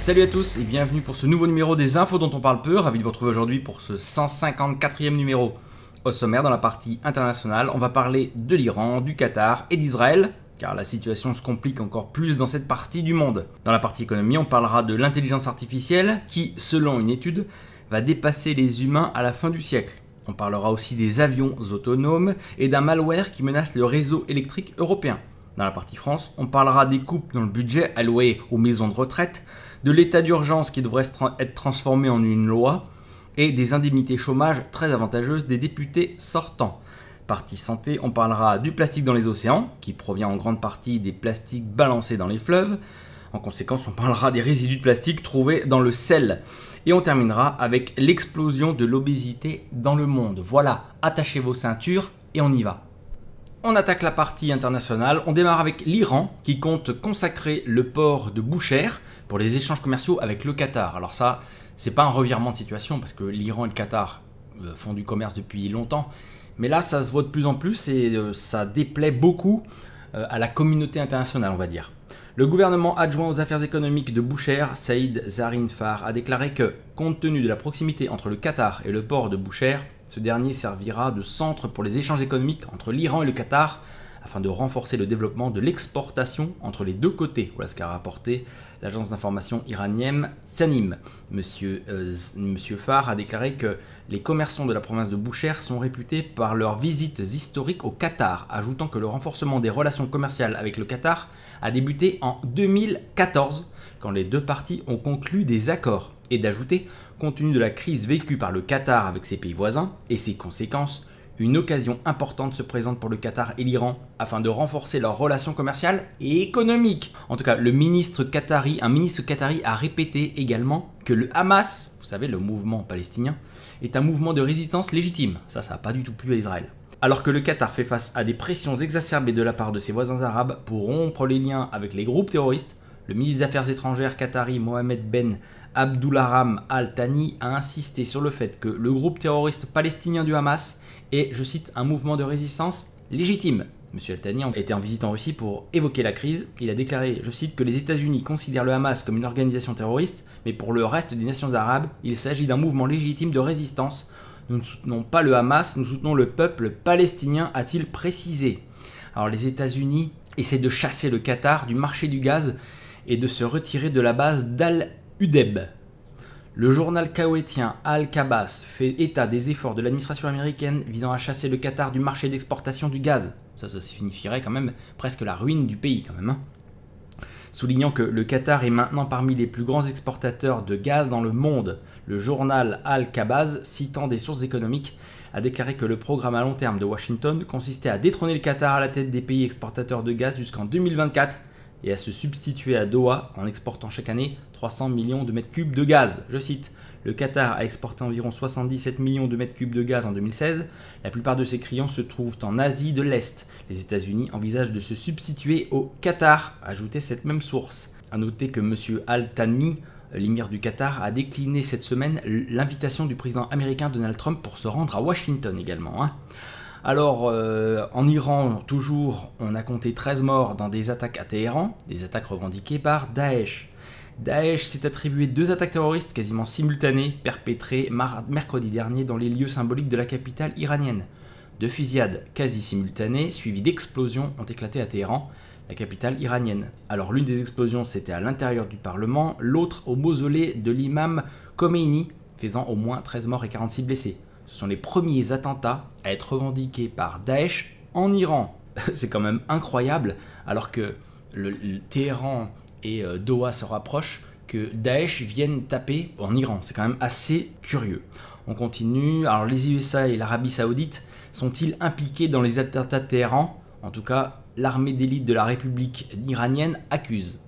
Salut à tous et bienvenue pour ce nouveau numéro des infos dont on parle peu. Ravi de vous retrouver aujourd'hui pour ce 154e numéro. Au sommaire, dans la partie internationale, on va parler de l'Iran, du Qatar et d'Israël, car la situation se complique encore plus dans cette partie du monde. Dans la partie économie, on parlera de l'intelligence artificielle qui, selon une étude, va dépasser les humains à la fin du siècle. On parlera aussi des avions autonomes et d'un malware qui menace le réseau électrique européen. Dans la partie France, on parlera des coupes dans le budget alloué aux maisons de retraite, de l'état d'urgence qui devrait être transformé en une loi et des indemnités chômage très avantageuses des députés sortants. Partie santé, on parlera du plastique dans les océans, qui provient en grande partie des plastiques balancés dans les fleuves. En conséquence, on parlera des résidus de plastique trouvés dans le sel. Et on terminera avec l'explosion de l'obésité dans le monde. Voilà, attachez vos ceintures et on y va. On attaque la partie internationale, on démarre avec l'Iran qui compte consacrer le port de Boucher pour les échanges commerciaux avec le Qatar. Alors ça, c'est pas un revirement de situation parce que l'Iran et le Qatar font du commerce depuis longtemps, mais là ça se voit de plus en plus et ça déplaît beaucoup à la communauté internationale, on va dire. Le gouvernement adjoint aux affaires économiques de Boucher, Saïd Zarinfar, a déclaré que, compte tenu de la proximité entre le Qatar et le port de Boucher, ce dernier servira de centre pour les échanges économiques entre l'Iran et le Qatar afin de renforcer le développement de l'exportation entre les deux côtés. Voilà ce qu'a rapporté l'agence d'information iranienne Tsanim. Monsieur Farr a déclaré que les commerçants de la province de Boucher sont réputés par leurs visites historiques au Qatar, ajoutant que le renforcement des relations commerciales avec le Qatar a débuté en 2014 quand les deux parties ont conclu des accords, et d'ajouter, compte tenu de la crise vécue par le Qatar avec ses pays voisins et ses conséquences, une occasion importante se présente pour le Qatar et l'Iran afin de renforcer leurs relations commerciales et économiques. En tout cas, un ministre qatari a répété également que le Hamas, vous savez, le mouvement palestinien, est un mouvement de résistance légitime. Ça n'a pas du tout plu à Israël. Alors que le Qatar fait face à des pressions exacerbées de la part de ses voisins arabes pour rompre les liens avec les groupes terroristes, le ministre des Affaires étrangères qatari Mohamed Ben Abdulrahman Al Thani a insisté sur le fait que le groupe terroriste palestinien du Hamas est, je cite, un mouvement de résistance légitime. M. Al Thani était en visite en Russie pour évoquer la crise. Il a déclaré, je cite, que les États-Unis considèrent le Hamas comme une organisation terroriste, mais pour le reste des nations arabes, il s'agit d'un mouvement légitime de résistance. Nous ne soutenons pas le Hamas, nous soutenons le peuple palestinien, a-t-il précisé. Alors les États-Unis essaient de chasser le Qatar du marché du gaz et de se retirer de la base d'Al-Udeb. Le journal koweïtien Al-Kabas fait état des efforts de l'administration américaine visant à chasser le Qatar du marché d'exportation du gaz. Ça signifierait quand même presque la ruine du pays quand même. Soulignant que le Qatar est maintenant parmi les plus grands exportateurs de gaz dans le monde, le journal Al-Kabas, citant des sources économiques, a déclaré que le programme à long terme de Washington consistait à détrôner le Qatar à la tête des pays exportateurs de gaz jusqu'en 2024 et à se substituer à Doha en exportant chaque année 300 millions de mètres cubes de gaz. Je cite, le Qatar a exporté environ 77 millions de mètres cubes de gaz en 2016. La plupart de ses clients se trouvent en Asie de l'Est. Les États-Unis envisagent de se substituer au Qatar, a ajouté cette même source. A noter que M. Al Thani, l'émir du Qatar, a décliné cette semaine l'invitation du président américain Donald Trump pour se rendre à Washington également. Alors, en Iran, toujours, on a compté 13 morts dans des attaques à Téhéran, des attaques revendiquées par Daesh. Daesh s'est attribué 2 attaques terroristes quasiment simultanées, perpétrées mercredi dernier dans les lieux symboliques de la capitale iranienne. 2 fusillades quasi simultanées, suivies d'explosions, ont éclaté à Téhéran, la capitale iranienne. Alors, l'une des explosions, c'était à l'intérieur du Parlement, l'autre au mausolée de l'imam Khomeini, faisant au moins 13 morts et 46 blessés. Ce sont les premiers attentats à être revendiqués par Daesh en Iran. C'est quand même incroyable, alors que le Téhéran et Doha se rapprochent, que Daesh vienne taper en Iran. C'est quand même assez curieux. On continue. Alors les USA et l'Arabie Saoudite sont-ils impliqués dans les attentats de Téhéran? En tout cas, l'armée d'élite de la République iranienne accuse.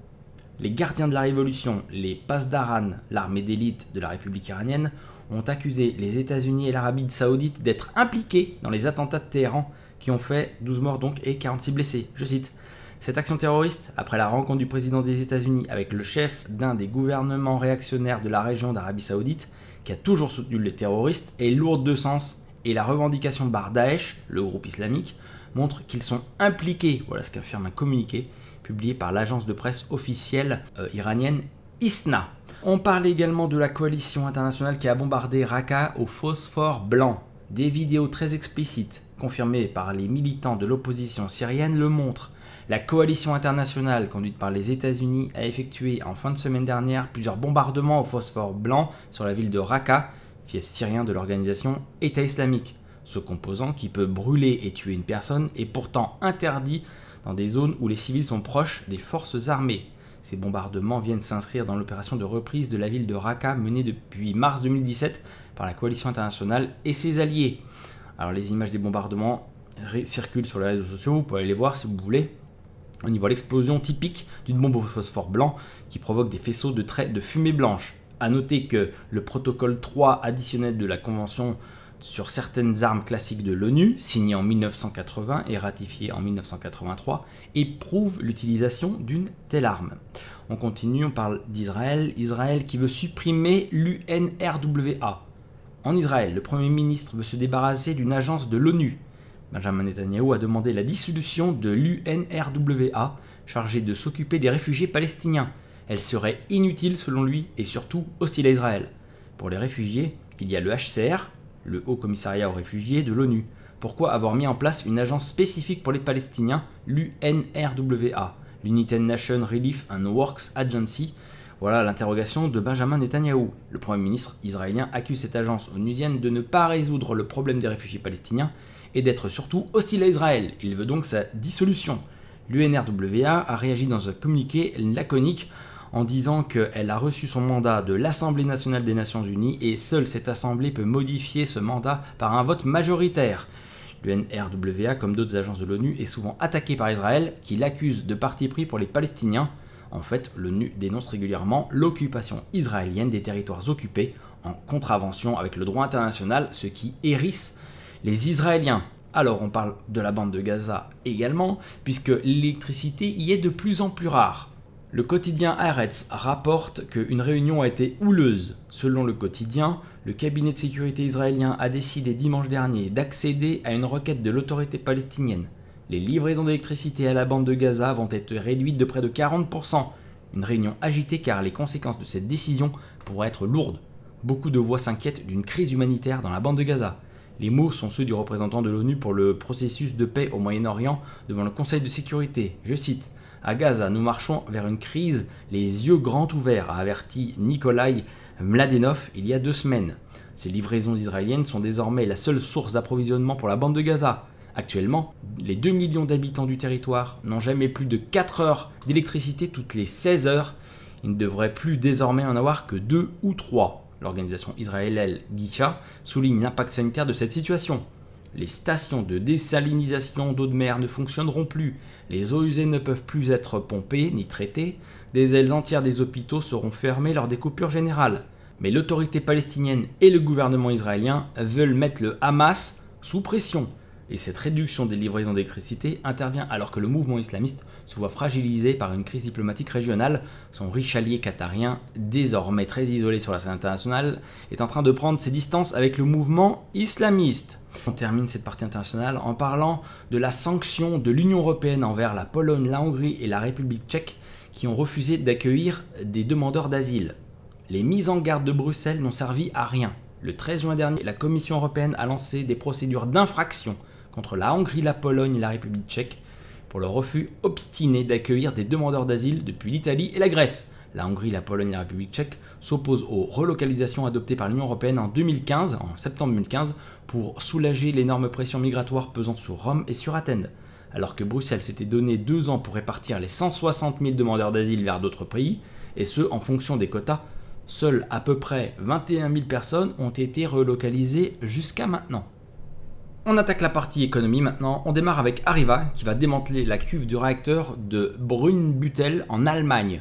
Les gardiens de la révolution, les Pasdaran, l'armée d'élite de la République iranienne, ont accusé les États-Unis et l'Arabie Saoudite d'être impliqués dans les attentats de Téhéran qui ont fait 12 morts donc et 46 blessés. Je cite, cette action terroriste, après la rencontre du président des États-Unis avec le chef d'un des gouvernements réactionnaires de la région d'Arabie Saoudite, qui a toujours soutenu les terroristes, est lourde de sens et la revendication par Daesh, le groupe islamique, montre qu'ils sont impliqués, voilà ce qu'affirme un communiqué publié par l'agence de presse officielle iranienne ISNA. On parle également de la coalition internationale qui a bombardé Raqqa au phosphore blanc. Des vidéos très explicites, confirmées par les militants de l'opposition syrienne, le montrent. La coalition internationale, conduite par les États-Unis, a effectué en fin de semaine dernière plusieurs bombardements au phosphore blanc sur la ville de Raqqa, fief syrien de l'organisation État islamique. Ce composant, qui peut brûler et tuer une personne, est pourtant interdit dans des zones où les civils sont proches des forces armées. Ces bombardements viennent s'inscrire dans l'opération de reprise de la ville de Raqqa menée depuis mars 2017 par la coalition internationale et ses alliés. Alors les images des bombardements circulent sur les réseaux sociaux, vous pouvez les voir si vous voulez. On y voit l'explosion typique d'une bombe au phosphore blanc qui provoque des faisceaux de fumée blanche. A noter que le protocole 3 additionnel de la Convention sur certaines armes classiques de l'ONU, signé en 1980 et ratifié en 1983, éprouve l'utilisation d'une telle arme. On continue, on parle d'Israël. Israël qui veut supprimer l'UNRWA. En Israël, le Premier ministre veut se débarrasser d'une agence de l'ONU. Benjamin Netanyahou a demandé la dissolution de l'UNRWA, chargée de s'occuper des réfugiés palestiniens. Elle serait inutile selon lui et surtout hostile à Israël. Pour les réfugiés, il y a le HCR, le Haut Commissariat aux réfugiés de l'ONU. Pourquoi avoir mis en place une agence spécifique pour les Palestiniens, l'UNRWA, l'United Nations Relief and Works Agency? Voilà l'interrogation de Benjamin Netanyahou. Le Premier ministre israélien accuse cette agence onusienne de ne pas résoudre le problème des réfugiés palestiniens et d'être surtout hostile à Israël. Il veut donc sa dissolution. L'UNRWA a réagi dans un communiqué laconique en disant qu'elle a reçu son mandat de l'Assemblée nationale des Nations Unies et seule cette assemblée peut modifier ce mandat par un vote majoritaire. L'UNRWA, comme d'autres agences de l'ONU, est souvent attaquée par Israël qui l'accuse de parti pris pour les Palestiniens. En fait, l'ONU dénonce régulièrement l'occupation israélienne des territoires occupés en contravention avec le droit international, ce qui hérisse les Israéliens. Alors on parle de la bande de Gaza également, puisque l'électricité y est de plus en plus rare. Le quotidien Haaretz rapporte qu'une réunion a été houleuse. Selon le quotidien, le cabinet de sécurité israélien a décidé dimanche dernier d'accéder à une requête de l'autorité palestinienne. Les livraisons d'électricité à la bande de Gaza vont être réduites de près de 40%. Une réunion agitée car les conséquences de cette décision pourraient être lourdes. Beaucoup de voix s'inquiètent d'une crise humanitaire dans la bande de Gaza. Les mots sont ceux du représentant de l'ONU pour le processus de paix au Moyen-Orient devant le Conseil de sécurité. Je cite: « À Gaza, nous marchons vers une crise les yeux grands ouverts », a averti Nikolai Mladenov il y a 2 semaines. Ces livraisons israéliennes sont désormais la seule source d'approvisionnement pour la bande de Gaza. Actuellement, les 2 millions d'habitants du territoire n'ont jamais plus de 4 heures d'électricité toutes les 16 heures. Il ne devrait plus désormais en avoir que 2 ou 3. L'organisation israélienne Gisha souligne l'impact sanitaire de cette situation. Les stations de désalinisation d'eau de mer ne fonctionneront plus, les eaux usées ne peuvent plus être pompées ni traitées, des ailes entières des hôpitaux seront fermées lors des coupures générales. Mais l'autorité palestinienne et le gouvernement israélien veulent mettre le Hamas sous pression. Et cette réduction des livraisons d'électricité intervient alors que le mouvement islamiste se voit fragilisé par une crise diplomatique régionale. Son riche allié qatarien, désormais très isolé sur la scène internationale, est en train de prendre ses distances avec le mouvement islamiste. On termine cette partie internationale en parlant de la sanction de l'Union européenne envers la Pologne, la Hongrie et la République tchèque qui ont refusé d'accueillir des demandeurs d'asile. Les mises en garde de Bruxelles n'ont servi à rien. Le 13 juin dernier, la Commission européenne a lancé des procédures d'infraction contre la Hongrie, la Pologne et la République tchèque pour le refus obstiné d'accueillir des demandeurs d'asile depuis l'Italie et la Grèce. La Hongrie, la Pologne et la République tchèque s'opposent aux relocalisations adoptées par l'Union européenne en septembre 2015, pour soulager l'énorme pression migratoire pesant sur Rome et sur Athènes. Alors que Bruxelles s'était donné 2 ans pour répartir les 160 000 demandeurs d'asile vers d'autres pays, et ce en fonction des quotas, seules à peu près 21 000 personnes ont été relocalisées jusqu'à maintenant. On attaque la partie économie maintenant. On démarre avec Areva qui va démanteler la cuve du réacteur de Brunnbüttel en Allemagne.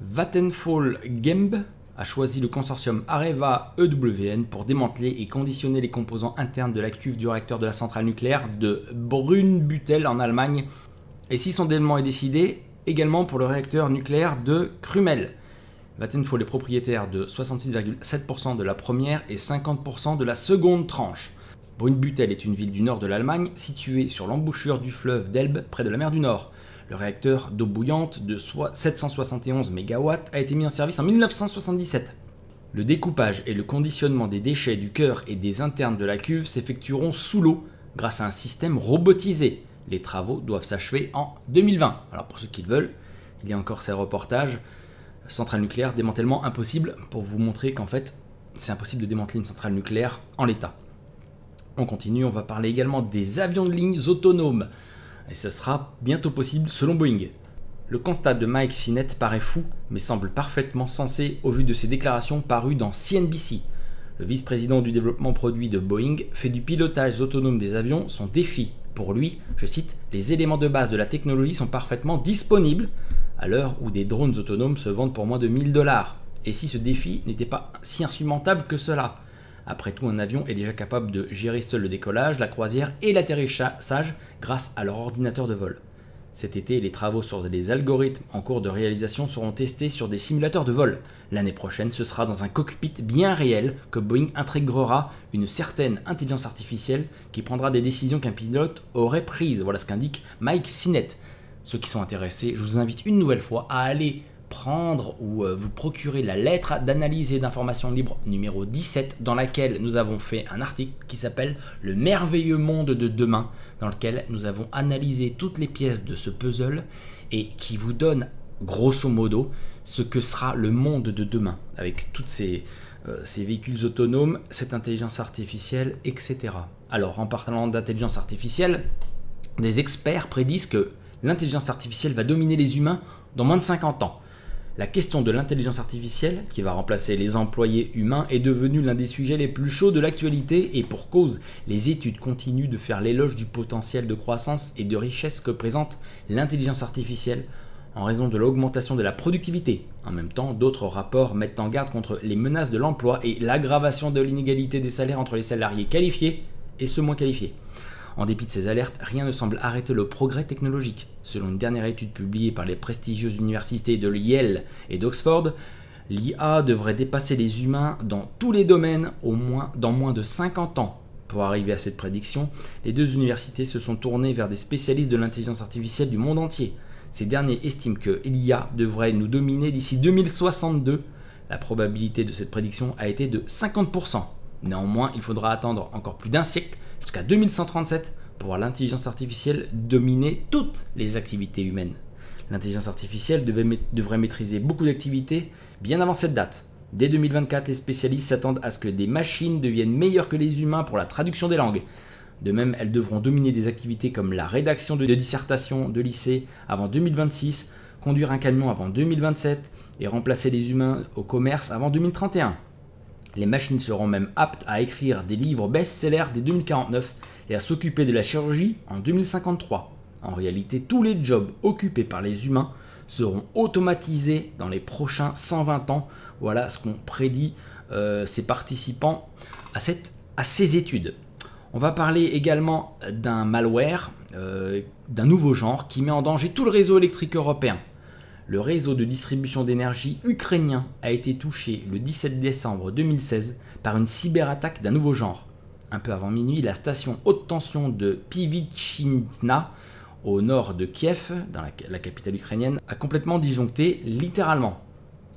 Vattenfall GmbH a choisi le consortium Areva EWN pour démanteler et conditionner les composants internes de la cuve du réacteur de la centrale nucléaire de Brunnbüttel en Allemagne. Et si son démantèlement est décidé également pour le réacteur nucléaire de Krümmel. Vattenfall est propriétaire de 66,7% de la première et 50% de la seconde tranche. Brunnbüttel est une ville du nord de l'Allemagne, située sur l'embouchure du fleuve d'Elbe, près de la mer du Nord. Le réacteur d'eau bouillante de 771 MW a été mis en service en 1977. Le découpage et le conditionnement des déchets du cœur et des internes de la cuve s'effectueront sous l'eau grâce à un système robotisé. Les travaux doivent s'achever en 2020. Alors pour ceux qui le veulent, il y a encore ces reportages. Centrale nucléaire, démantèlement impossible, pour vous montrer qu'en fait, c'est impossible de démanteler une centrale nucléaire en l'état. On continue, on va parler également des avions de ligne autonomes. Et ça sera bientôt possible selon Boeing. Le constat de Mike Sinnett paraît fou, mais semble parfaitement sensé au vu de ses déclarations parues dans CNBC. Le vice-président du développement produit de Boeing fait du pilotage autonome des avions son défi. Pour lui, je cite, « Les éléments de base de la technologie sont parfaitement disponibles à l'heure où des drones autonomes se vendent pour moins de 1000 $. Et si ce défi n'était pas si insurmontable que cela ? Après tout, un avion est déjà capable de gérer seul le décollage, la croisière et l'atterrissage grâce à leur ordinateur de vol. Cet été, les travaux sur des algorithmes en cours de réalisation seront testés sur des simulateurs de vol. L'année prochaine, ce sera dans un cockpit bien réel que Boeing intégrera une certaine intelligence artificielle qui prendra des décisions qu'un pilote aurait prises. Voilà ce qu'indique Mike Sinnett. Ceux qui sont intéressés, je vous invite une nouvelle fois à aller prendre ou vous procurer la lettre d'analyse et d'information libre numéro 17 dans laquelle nous avons fait un article qui s'appelle « Le merveilleux monde de demain » dans lequel nous avons analysé toutes les pièces de ce puzzle et qui vous donne grosso modo ce que sera le monde de demain avec toutes ces véhicules autonomes, cette intelligence artificielle, etc. Alors en parlant d'intelligence artificielle, des experts prédisent que l'intelligence artificielle va dominer les humains dans moins de 50 ans. La question de l'intelligence artificielle, qui va remplacer les employés humains, est devenue l'un des sujets les plus chauds de l'actualité et pour cause, les études continuent de faire l'éloge du potentiel de croissance et de richesse que présente l'intelligence artificielle en raison de l'augmentation de la productivité. En même temps, d'autres rapports mettent en garde contre les menaces de l'emploi et l'aggravation de l'inégalité des salaires entre les salariés qualifiés et ceux moins qualifiés. En dépit de ces alertes, rien ne semble arrêter le progrès technologique. Selon une dernière étude publiée par les prestigieuses universités de Yale et d'Oxford, l'IA devrait dépasser les humains dans tous les domaines dans moins de 50 ans. Pour arriver à cette prédiction, les deux universités se sont tournées vers des spécialistes de l'intelligence artificielle du monde entier. Ces derniers estiment que l'IA devrait nous dominer d'ici 2062. La probabilité de cette prédiction a été de 50%. Néanmoins, il faudra attendre encore plus d'un siècle, jusqu'à 2137, pour voir l'intelligence artificielle dominer toutes les activités humaines. L'intelligence artificielle devrait maîtriser beaucoup d'activités bien avant cette date. Dès 2024, les spécialistes s'attendent à ce que des machines deviennent meilleures que les humains pour la traduction des langues. De même, elles devront dominer des activités comme la rédaction de dissertations de lycée avant 2026, conduire un camion avant 2027 et remplacer les humains au commerce avant 2031. Les machines seront même aptes à écrire des livres best-sellers dès 2049 et à s'occuper de la chirurgie en 2053. En réalité, tous les jobs occupés par les humains seront automatisés dans les prochains 120 ans. Voilà ce qu'ont prédit ces participants à ces études. On va parler également d'un malware, d'un nouveau genre qui met en danger tout le réseau électrique européen. Le réseau de distribution d'énergie ukrainien a été touché le 17 décembre 2016 par une cyberattaque d'un nouveau genre. Un peu avant minuit, la station haute tension de Pivychina, au nord de Kiev, dans la capitale ukrainienne, a complètement disjoncté, littéralement.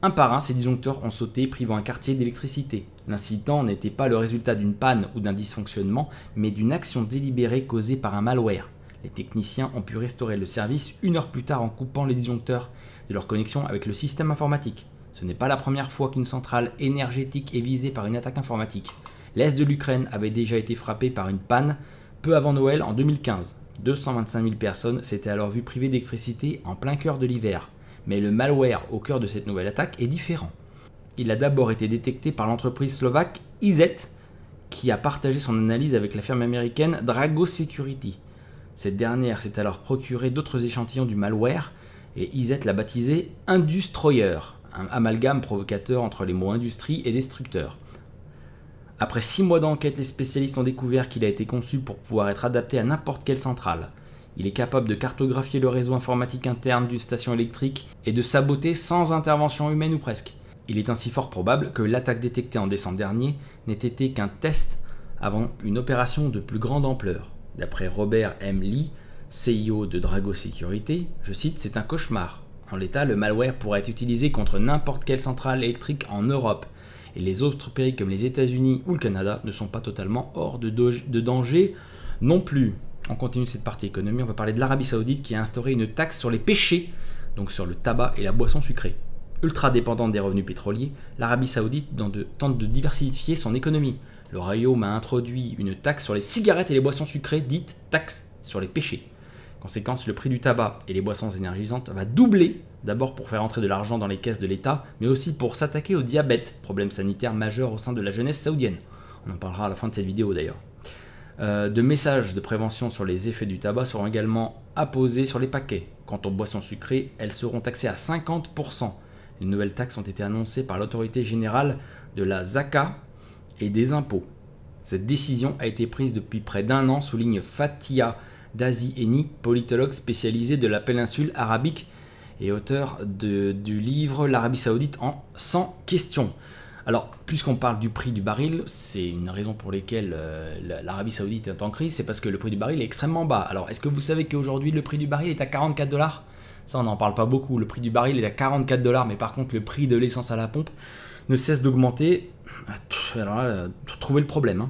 Un par un, ces disjoncteurs ont sauté, privant un quartier d'électricité. L'incident n'était pas le résultat d'une panne ou d'un dysfonctionnement, mais d'une action délibérée causée par un malware. Les techniciens ont pu restaurer le service 1 heure plus tard en coupant les disjoncteurs de leur connexion avec le système informatique. Ce n'est pas la première fois qu'une centrale énergétique est visée par une attaque informatique. L'est de l'Ukraine avait déjà été frappé par une panne peu avant Noël en 2015. 225 000 personnes s'étaient alors vues privées d'électricité en plein cœur de l'hiver. Mais le malware au cœur de cette nouvelle attaque est différent. Il a d'abord été détecté par l'entreprise slovaque EZ, qui a partagé son analyse avec la firme américaine Drago Security. Cette dernière s'est alors procuré d'autres échantillons du malware et EZ l'a baptisé Industroyer, un amalgame provocateur entre les mots industrie et destructeur. Après 6 mois d'enquête, les spécialistes ont découvert qu'il a été conçu pour pouvoir être adapté à n'importe quelle centrale. Il est capable de cartographier le réseau informatique interne d'une station électrique et de saboter sans intervention humaine ou presque. Il est ainsi fort probable que l'attaque détectée en décembre dernier n'ait été qu'un test avant une opération de plus grande ampleur. D'après Robert M. Lee, CIO de Drago Security, je cite, c'est un cauchemar. En l'état, le malware pourrait être utilisé contre n'importe quelle centrale électrique en Europe. Et les autres pays comme les États-Unis ou le Canada ne sont pas totalement hors de danger non plus. On continue cette partie économie, on va parler de l'Arabie Saoudite qui a instauré une taxe sur les péchés, donc sur le tabac et la boisson sucrée. Ultra dépendante des revenus pétroliers, l'Arabie Saoudite tente de diversifier son économie. Le royaume a introduit une taxe sur les cigarettes et les boissons sucrées, dite taxe sur les péchés. Conséquence, le prix du tabac et les boissons énergisantes va doubler, d'abord pour faire entrer de l'argent dans les caisses de l'État, mais aussi pour s'attaquer au diabète, problème sanitaire majeur au sein de la jeunesse saoudienne. On en parlera à la fin de cette vidéo d'ailleurs. De messages de prévention sur les effets du tabac seront également apposés sur les paquets. Quant aux boissons sucrées, elles seront taxées à 50%. Les nouvelles taxes ont été annoncées par l'autorité générale de la Zaka et des impôts. Cette décision a été prise depuis près d'un an, souligne Fatia Dazi-Eni, politologue spécialisé de la péninsule arabique et auteur du livre L'Arabie Saoudite en 100 questions. Alors, puisqu'on parle du prix du baril, c'est une raison pour laquelle l'Arabie Saoudite est en crise, c'est parce que le prix du baril est extrêmement bas. Alors, est-ce que vous savez qu'aujourd'hui le prix du baril est à 44 $? Ça, on n'en parle pas beaucoup. Le prix du baril est à 44 $, mais par contre, le prix de l'essence à la pompe ne cesse d'augmenter. Alors là, trouvez le problème.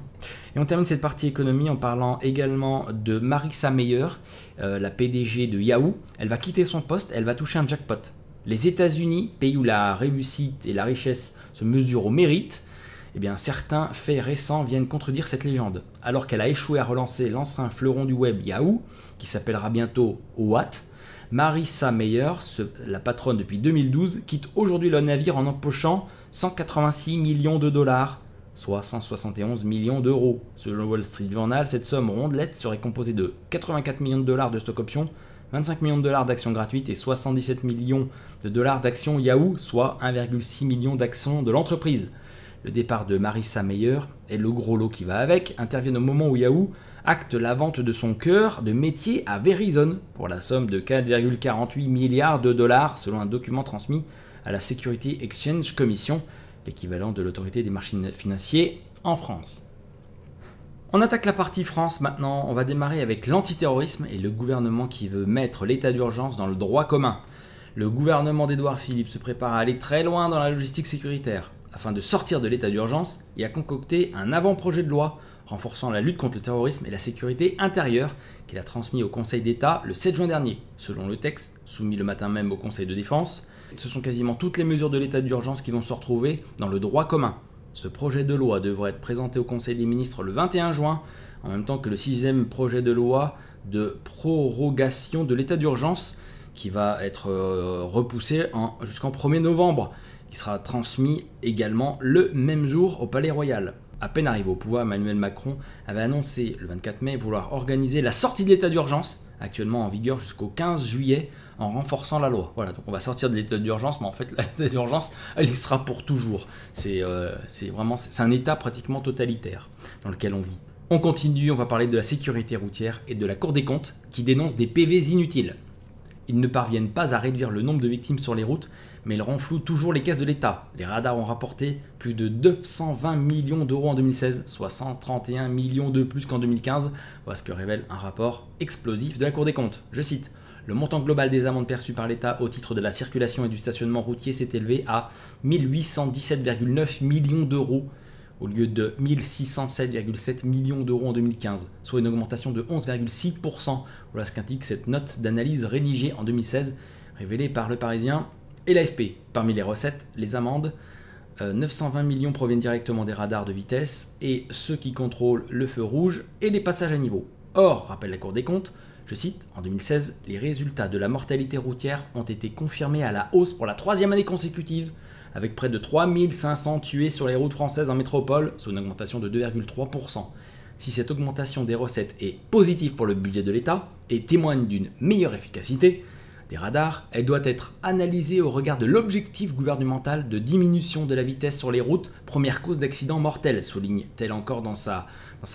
Et on termine cette partie économie en parlant également de Marissa Mayer, la PDG de Yahoo. Elle va quitter son poste, elle va toucher un jackpot. Les États-Unis, pays où la réussite et la richesse se mesurent au mérite, eh bien, certains faits récents viennent contredire cette légende. Alors qu'elle a échoué à relancer l'ancien fleuron du web Yahoo, qui s'appellera bientôt What, Marissa Mayer, la patronne depuis 2012, quitte aujourd'hui le navire en empochant 186 millions de dollars, soit 171 millions d'euros. Selon le Wall Street Journal, cette somme rondelette serait composée de 84 millions de dollars de stock options, 25 millions de dollars d'actions gratuites et 77 millions de dollars d'actions Yahoo, soit 1,6 million d'actions de l'entreprise. Le départ de Marissa Mayer et le gros lot qui va avec interviennent au moment où Yahoo acte la vente de son cœur de métier à Verizon pour la somme de 4,48 milliards de dollars selon un document transmis à la Security Exchange Commission, l'équivalent de l'autorité des marchés financiers en France. On attaque la partie France maintenant, on va démarrer avec l'antiterrorisme et le gouvernement qui veut mettre l'état d'urgence dans le droit commun. Le gouvernement d'Édouard Philippe se prépare à aller très loin dans la logistique sécuritaire. Afin de sortir de l'état d'urgence, il a concocté un avant-projet de loi renforçant la lutte contre le terrorisme et la sécurité intérieure qu'il a transmis au Conseil d'État le 7 juin dernier. Selon le texte, soumis le matin même au Conseil de défense, ce sont quasiment toutes les mesures de l'état d'urgence qui vont se retrouver dans le droit commun. Ce projet de loi devrait être présenté au Conseil des ministres le 21 juin, en même temps que le 6e projet de loi de prorogation de l'état d'urgence qui va être repoussé jusqu'en 1er novembre, qui sera transmis également le même jour au Palais Royal. À peine arrivé au pouvoir, Emmanuel Macron avait annoncé le 24 mai vouloir organiser la sortie de l'état d'urgence, actuellement en vigueur jusqu'au 15 juillet, en renforçant la loi. Voilà, donc on va sortir de l'état d'urgence, mais en fait l'état d'urgence, elle y sera pour toujours. C'est un état pratiquement totalitaire dans lequel on vit. On continue, on va parler de la sécurité routière et de la Cour des comptes qui dénonce des PV inutiles. Ils ne parviennent pas à réduire le nombre de victimes sur les routes, mais ils renflouent toujours les caisses de l'État. Les radars ont rapporté plus de 920 millions d'euros en 2016, soit 131 millions de plus qu'en 2015. Voilà ce que révèle un rapport explosif de la Cour des comptes. Je cite. Le montant global des amendes perçues par l'État au titre de la circulation et du stationnement routier s'est élevé à 1817,9 millions d'euros au lieu de 1607,7 millions d'euros en 2015, soit une augmentation de 11,6%. Voilà ce qu'indique cette note d'analyse rédigée en 2016, révélée par Le Parisien et l'AFP. Parmi les recettes, les amendes, 920 millions proviennent directement des radars de vitesse et ceux qui contrôlent le feu rouge et les passages à niveau. Or, rappelle la Cour des comptes, je cite, en 2016, les résultats de la mortalité routière ont été confirmés à la hausse pour la 3e année consécutive, avec près de 3500 tués sur les routes françaises en métropole, soit une augmentation de 2,3%. Si cette augmentation des recettes est positive pour le budget de l'État et témoigne d'une meilleure efficacité des radars, elle doit être analysée au regard de l'objectif gouvernemental de diminution de la vitesse sur les routes, première cause d'accidents mortels, souligne-t-elle encore dans sa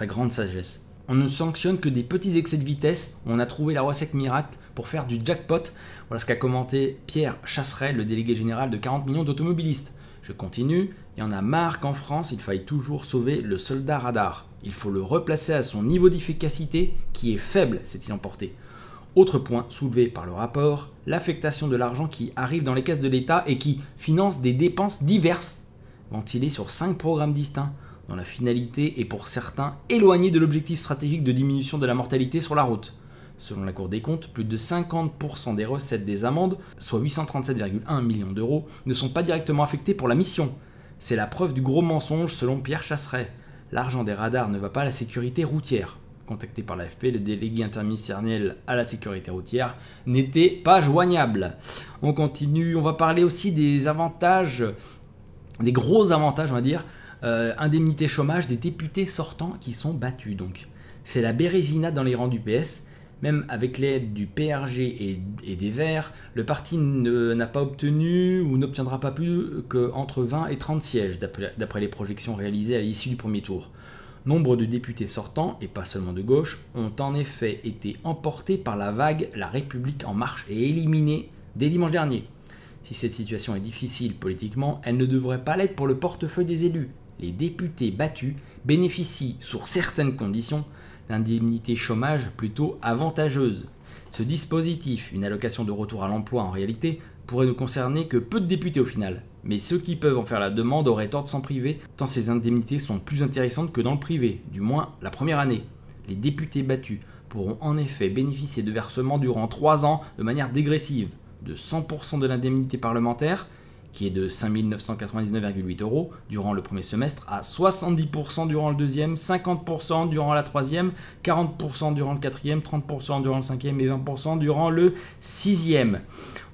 grande sagesse. On ne sanctionne que des petits excès de vitesse, on a trouvé la recette miracle pour faire du jackpot. Voilà ce qu'a commenté Pierre Chasseret, le délégué général de 40 millions d'automobilistes. Je continue, il y en a marre qu'en France, il faille toujours sauver le soldat radar. Il faut le replacer à son niveau d'efficacité qui est faible, s'est-il emporté. Autre point soulevé par le rapport, l'affectation de l'argent qui arrive dans les caisses de l'État et qui finance des dépenses diverses, ventilées sur 5 programmes distincts, dont la finalité est pour certains éloignée de l'objectif stratégique de diminution de la mortalité sur la route. Selon la Cour des comptes, plus de 50% des recettes des amendes, soit 837,1 millions d'euros, ne sont pas directement affectées pour la mission. C'est la preuve du gros mensonge selon Pierre Chasseret. L'argent des radars ne va pas à la sécurité routière. Contacté par l'AFP, le délégué interministériel à la sécurité routière n'était pas joignable. On continue, on va parler aussi des avantages, des gros avantages on va dire, indemnité chômage des députés sortants qui sont battus. Donc, c'est la bérésinade dans les rangs du PS. Même avec l'aide du PRG et des Verts, le parti n'a pas obtenu ou n'obtiendra pas plus qu'entre 20 et 30 sièges, d'après les projections réalisées à l'issue du premier tour. Nombre de députés sortants, et pas seulement de gauche, ont en effet été emportés par la vague La République en marche et éliminés dès dimanche dernier. Si cette situation est difficile politiquement, elle ne devrait pas l'être pour le portefeuille des élus. Les députés battus bénéficient, sous certaines conditions, d'indemnités chômage plutôt avantageuses. Ce dispositif, une allocation de retour à l'emploi en réalité, pourrait ne concerner que peu de députés au final. Mais ceux qui peuvent en faire la demande auraient tort de s'en priver, tant ces indemnités sont plus intéressantes que dans le privé, du moins la première année. Les députés battus pourront en effet bénéficier de versements durant 3 ans de manière dégressive, de 100% de l'indemnité parlementaire, qui est de 5 999,8 € durant le premier semestre, à 70% durant le deuxième, 50% durant la troisième, 40% durant le quatrième, 30% durant le cinquième et 20% durant le sixième.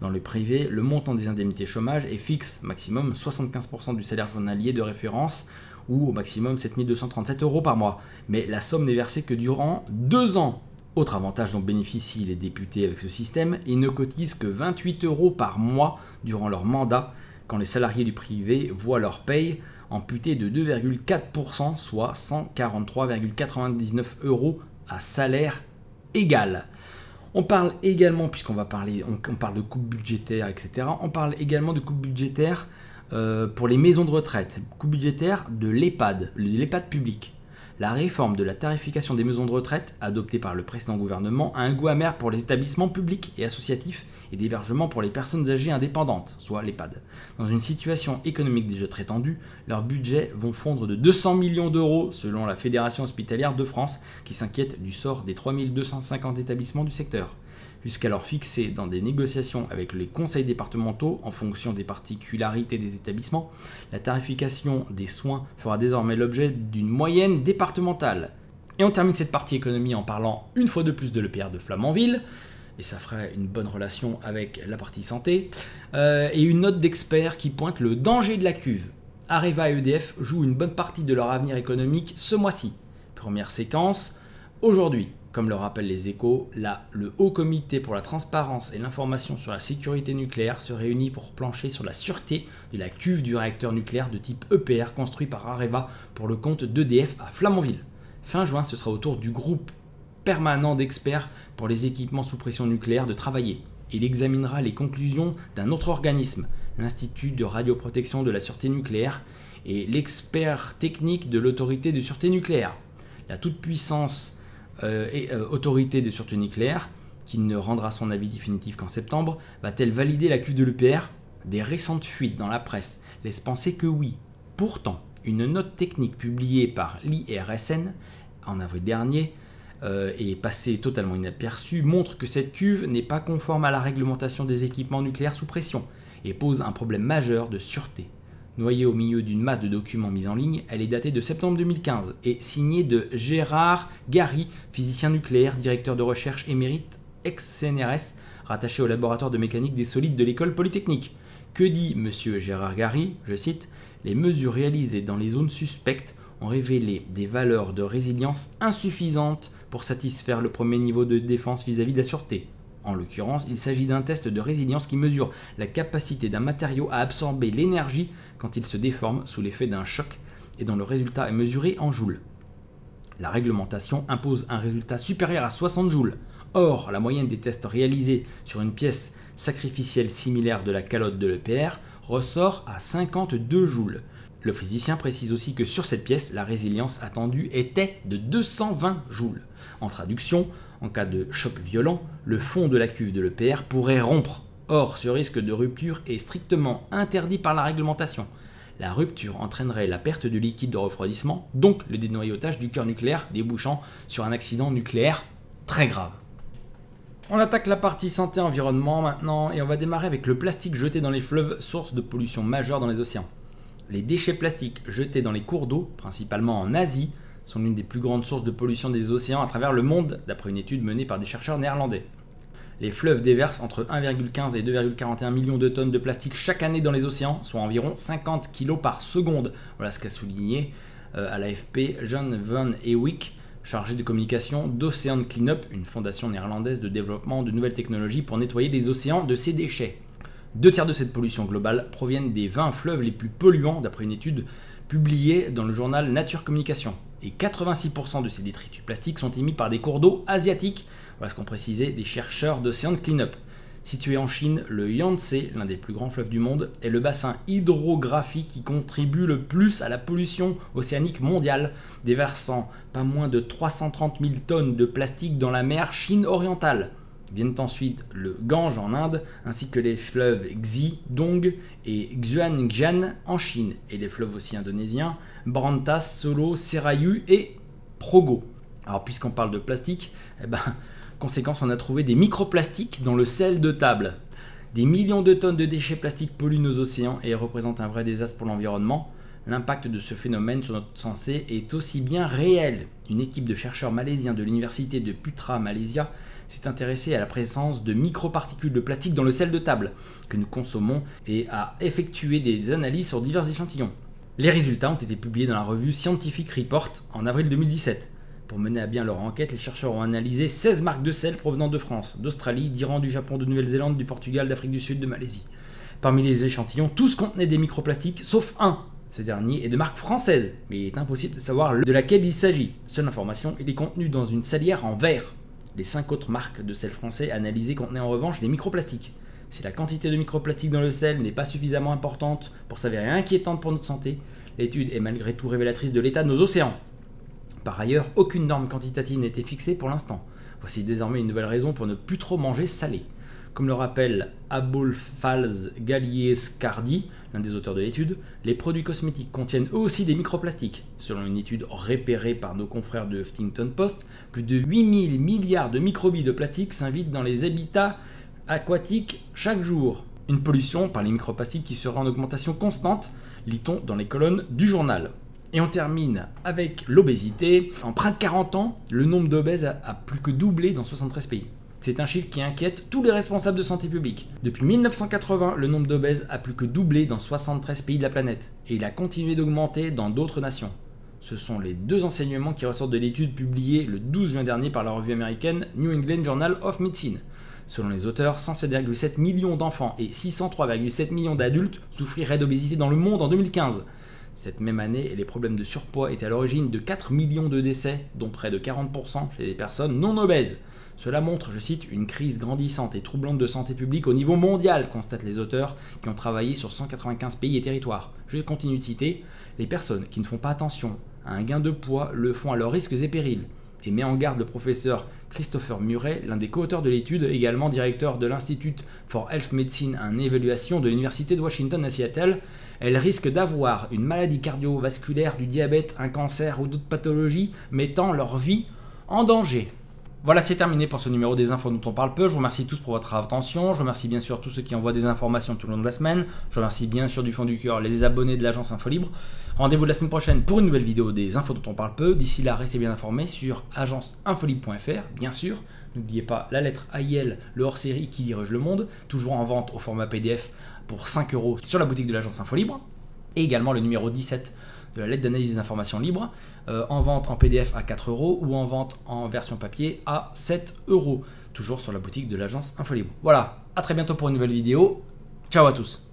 Dans le privé, le montant des indemnités chômage est fixe, maximum 75% du salaire journalier de référence, ou au maximum 7 237 € par mois. Mais la somme n'est versée que durant 2 ans. Autre avantage dont bénéficient les députés avec ce système, ils ne cotisent que 28 € par mois durant leur mandat, quand les salariés du privé voient leur paye amputée de 2,4%, soit 143,99 € à salaire égal. On parle également, puisqu'on va parler, on parle de coupes budgétaires, etc., on parle également de coupes budgétaires pour les maisons de retraite, coupes budgétaires de l'EHPAD public. La réforme de la tarification des maisons de retraite, adoptée par le précédent gouvernement, a un goût amer pour les établissements publics et associatifs et d'hébergement pour les personnes âgées indépendantes, soit l'EHPAD. Dans une situation économique déjà très tendue, leurs budgets vont fondre de 200 millions d'euros selon la Fédération hospitalière de France, qui s'inquiète du sort des 3250 établissements du secteur. Jusqu'alors fixés dans des négociations avec les conseils départementaux en fonction des particularités des établissements, la tarification des soins fera désormais l'objet d'une moyenne départementale. Et on termine cette partie économie en parlant une fois de plus de l'EPR de Flamanville, et ça ferait une bonne relation avec la partie santé, et une note d'experts qui pointe le danger de la cuve. Areva et EDF jouent une bonne partie de leur avenir économique ce mois-ci. Première séquence, aujourd'hui. Comme le rappellent les Échos, le Haut Comité pour la transparence et l'information sur la sécurité nucléaire se réunit pour plancher sur la sûreté de la cuve du réacteur nucléaire de type EPR construit par Areva pour le compte d'EDF à Flamanville. Fin juin, ce sera au tour du groupe permanent d'experts pour les équipements sous pression nucléaire de travailler. Il examinera les conclusions d'un autre organisme, l'Institut de radioprotection de la sûreté nucléaire et l'expert technique de l'autorité de sûreté nucléaire. La toute-puissance autorité de sûreté nucléaire, qui ne rendra son avis définitif qu'en septembre, va-t-elle valider la cuve de l'EPR? Des récentes fuites dans la presse laissent penser que oui. Pourtant, une note technique publiée par l'IRSN en avril dernier et passée totalement inaperçue montre que cette cuve n'est pas conforme à la réglementation des équipements nucléaires sous pression et pose un problème majeur de sûreté. Noyée au milieu d'une masse de documents mis en ligne, elle est datée de septembre 2015 et signée de Gérard Gary, physicien nucléaire, directeur de recherche émérite ex-CNRS, rattaché au laboratoire de mécanique des solides de l'école polytechnique. Que dit M. Gérard Gary? Je cite: « Les mesures réalisées dans les zones suspectes ont révélé des valeurs de résilience insuffisantes pour satisfaire le premier niveau de défense vis-à-vis de la sûreté. En l'occurrence, il s'agit d'un test de résilience qui mesure la capacité d'un matériau à absorber l'énergie quand il se déforme sous l'effet d'un choc et dont le résultat est mesuré en joules. La réglementation impose un résultat supérieur à 60 joules. Or, la moyenne des tests réalisés sur une pièce sacrificielle similaire de la calotte de l'EPR ressort à 52 joules. Le physicien précise aussi que sur cette pièce, la résilience attendue était de 220 joules. En traduction, En cas de choc violent, le fond de la cuve de l'EPR pourrait rompre. Or, ce risque de rupture est strictement interdit par la réglementation. La rupture entraînerait la perte de liquide de refroidissement, donc le dénoyautage du cœur nucléaire, débouchant sur un accident nucléaire très grave. On attaque la partie santé-environnement maintenant et on va démarrer avec le plastique jeté dans les fleuves, source de pollution majeure dans les océans. Les déchets plastiques jetés dans les cours d'eau, principalement en Asie, sont l'une des plus grandes sources de pollution des océans à travers le monde, d'après une étude menée par des chercheurs néerlandais. Les fleuves déversent entre 1,15 et 2,41 millions de tonnes de plastique chaque année dans les océans, soit environ 50 kg par seconde. Voilà ce qu'a souligné à l'AFP John Van Ewyck, chargé de communication d'Ocean Cleanup, une fondation néerlandaise de développement de nouvelles technologies pour nettoyer les océans de ces déchets. 2 tiers de cette pollution globale proviennent des 20 fleuves les plus polluants, d'après une étude publiée dans le journal Nature Communication. Et 86% de ces détritus plastiques sont émis par des cours d'eau asiatiques, voilà ce qu'ont précisé des chercheurs d'Ocean Cleanup. Situé en Chine, le Yangtze, l'un des plus grands fleuves du monde, est le bassin hydrographique qui contribue le plus à la pollution océanique mondiale, déversant pas moins de 330 000 tonnes de plastique dans la mer Chine orientale. Viennent ensuite le Gange en Inde, ainsi que les fleuves Xi, Dong et Xuanjian en Chine, et les fleuves aussi indonésiens, Brantas, Solo, Serayu et Progo. Alors puisqu'on parle de plastique, conséquence, on a trouvé des microplastiques dans le sel de table. Des millions de tonnes de déchets plastiques polluent nos océans et représentent un vrai désastre pour l'environnement. L'impact de ce phénomène sur notre santé est aussi bien réel. Une équipe de chercheurs malaisiens de l'université de Putra, Malaysia, s'est intéressée à la présence de microparticules de plastique dans le sel de table que nous consommons et a effectué des analyses sur divers échantillons. Les résultats ont été publiés dans la revue Scientific Report en avril 2017. Pour mener à bien leur enquête, les chercheurs ont analysé 16 marques de sel provenant de France, d'Australie, d'Iran, du Japon, de Nouvelle-Zélande, du Portugal, d'Afrique du Sud, de Malaisie. Parmi les échantillons, tous contenaient des microplastiques, sauf un. Ce dernier est de marque française, mais il est impossible de savoir de laquelle il s'agit. Seule information, il est contenu dans une salière en verre. Les 5 autres marques de sel français analysées contenaient en revanche des microplastiques. Si la quantité de microplastiques dans le sel n'est pas suffisamment importante pour s'avérer inquiétante pour notre santé, l'étude est malgré tout révélatrice de l'état de nos océans. Par ailleurs, aucune norme quantitative n'a été fixée pour l'instant. Voici désormais une nouvelle raison pour ne plus trop manger salé. Comme le rappelle Abolfalz Galliescardi, l'un des auteurs de l'étude, les produits cosmétiques contiennent eux aussi des microplastiques. Selon une étude repérée par nos confrères de Huffington Post, plus de 8000 milliards de microbilles de plastique s'invitent dans les habitats aquatiques chaque jour. Une pollution par les microplastiques qui sera en augmentation constante, lit-on dans les colonnes du journal. Et on termine avec l'obésité. En près de 40 ans, le nombre d'obèses a plus que doublé dans 73 pays. C'est un chiffre qui inquiète tous les responsables de santé publique. Depuis 1980, le nombre d'obèses a plus que doublé dans 73 pays de la planète. Et il a continué d'augmenter dans d'autres nations. Ce sont les 2 enseignements qui ressortent de l'étude publiée le 12 juin dernier par la revue américaine New England Journal of Medicine. Selon les auteurs, 107,7 millions d'enfants et 603,7 millions d'adultes souffriraient d'obésité dans le monde en 2015. Cette même année, les problèmes de surpoids étaient à l'origine de 4 millions de décès, dont près de 40% chez des personnes non obèses. Cela montre, je cite, une crise grandissante et troublante de santé publique au niveau mondial, constatent les auteurs qui ont travaillé sur 195 pays et territoires. Je continue de citer, les personnes qui ne font pas attention à un gain de poids le font à leurs risques et périls. Et met en garde le professeur Christopher Murray, l'un des co-auteurs de l'étude, également directeur de l'Institute for Health Medicine en évaluation de l'Université de Washington à Seattle. Elle risque d'avoir une maladie cardiovasculaire, du diabète, un cancer ou d'autres pathologies mettant leur vie en danger. Voilà, c'est terminé pour ce numéro des infos dont on parle peu. Je vous remercie tous pour votre attention. Je remercie bien sûr tous ceux qui envoient des informations tout au long de la semaine. Je remercie bien sûr du fond du cœur les abonnés de l'agence Infolibre. Rendez-vous la semaine prochaine pour une nouvelle vidéo des infos dont on parle peu. D'ici là, restez bien informés sur agenceinfolibre.fr, bien sûr. N'oubliez pas la lettre AIL, le hors-série qui dirige le monde, toujours en vente au format PDF pour 5 € sur la boutique de l'agence Infolibre. Et également le numéro 17 de la lettre d'analyse des informations libres, en vente en PDF à 4 € ou en vente en version papier à 7 €, toujours sur la boutique de l'agence Infolibre. Voilà, à très bientôt pour une nouvelle vidéo. Ciao à tous.